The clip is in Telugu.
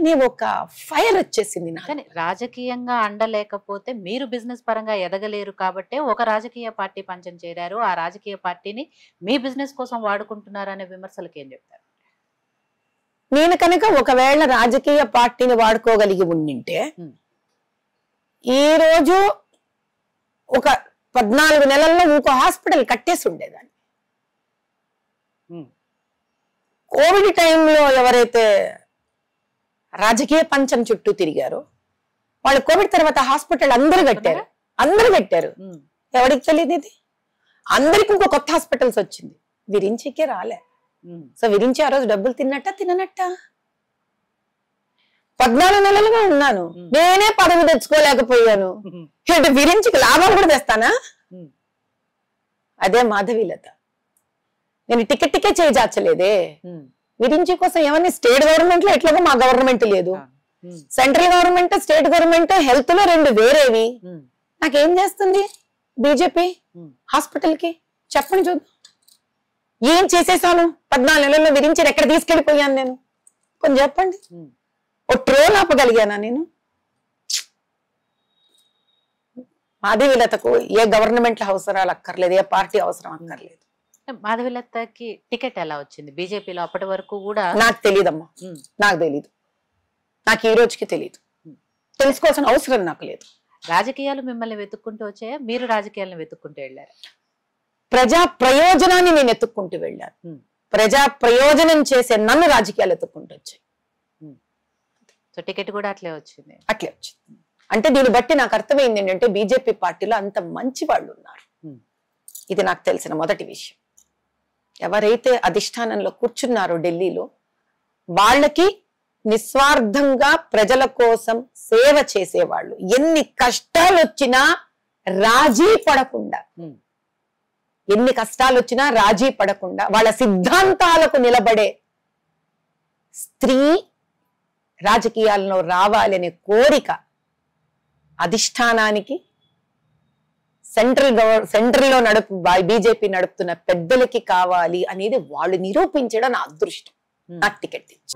అనే ఒక ఫైర్ వచ్చేసింది నాకు. కానీ రాజకీయంగా అండలేకపోతే మీరు బిజినెస్ పరంగా ఎదగలేరు కాబట్టి ఒక రాజకీయ పార్టీ పంచం చేరారు. ఆ రాజకీయ పార్టీని మీ బిజినెస్ కోసం వాడుకుంటున్నారు అనే విమర్శలకు ఏం చెప్తారు? నేను కనుక ఒకవేళ రాజకీయ పార్టీని వాడుకోగలిగి ఉండింటే ఈ రోజు ఒక 14 నెలల్లో ఇంకో హాస్పిటల్ కట్టేసి ఉండేదాన్ని. కోవిడ్ టైంలో ఎవరైతే రాజకీయ పంచం చుట్టూ తిరిగారో వాళ్ళు కోవిడ్ తర్వాత హాస్పిటల్ అందరూ కట్టారు. ఎవరికి తెలియదు ఇది? అందరికి ఇంకో కొత్త హాస్పిటల్స్ వచ్చింది, విరించికే రాలే. సో విరించి ఆ రోజు డబ్బులు తిననట్ట 14 నెలలుగా ఉన్నాను, నేనే పదవి తెచ్చుకోలేకపోయాను, విరించికి లాభాలు కూడా తెస్తానా? అదే మాధవీలత. నేను టికెట్కే చేజార్చలేదే. విరించి కోసం ఏమన్నా స్టేట్ గవర్నమెంట్ లో ఎట్లాగో మా గవర్నమెంట్ లేదు, central government state government health లో 2 వేరేవి. నాకేం చేస్తుంది బీజేపీ హాస్పిటల్ కి? చెప్పండి చూద్దాం. ఏం చేసేసాను 14 నెలల్లో? విరించి ఎక్కడ తీసుకెళ్లిపోయాను నేను? కొంచెం చెప్పండి. ఓ ట్రోల్ ఆపగలిగానా నేను? మాధవీలతకు ఏ గవర్నమెంట్ అవసరాలు అక్కర్లేదు, ఏ పార్టీ అవసరం అక్కర్లేదు. మాధవీలతకి టికెట్ ఎలా వచ్చింది బీజేపీలో? అప్పటి వరకు కూడా నాకు తెలియదమ్మా, నాకు తెలీదు, నాకు ఈ రోజుకి తెలియదు, తెలుసుకోవాల్సిన అవసరం నాకు లేదు. రాజకీయాలు మిమ్మల్ని వెతుక్కుంటూ వచ్చాయా, మీరు రాజకీయాలను వెతుక్కుంటూ వెళ్ళారు? ప్రజా ప్రయోజనాన్ని నేను ఎత్తుక్కుంటూ వెళ్ళాను. ప్రజా ప్రయోజనం చేసే నన్ను రాజకీయాలు ఎత్తుక్కుంటూ వచ్చాయి. సో టికెట్ కూడా అట్లే వచ్చింది. అంటే దీన్ని బట్టి నాకు అర్థమైంది ఏంటంటే బీజేపీ పార్టీలో అంత మంచి వాళ్ళు ఉన్నారు. ఇది నాకు తెలిసిన మొదటి విషయం. ఎవరైతే అధిష్టానంలో కూర్చున్నారో ఢిల్లీలో, వాళ్ళకి నిస్వార్థంగా ప్రజల కోసం సేవ చేసేవాళ్ళు, ఎన్ని కష్టాలు వచ్చినా రాజీ పడకుండా, ఎన్ని కష్టాలు వచ్చినా రాజీ పడకుండా వాళ్ళ సిద్ధాంతాలకు నిలబడే స్త్రీ రాజకీయాల్లో రావాలనే కోరిక అధిష్టానానికి, సెంట్రల్లో బీజేపీ నడుపుతున్న పెద్దలకి కావాలి అనేది వాళ్ళు నిరూపించడం నా అదృష్టం. నాకు టికెట్ ఇచ్చి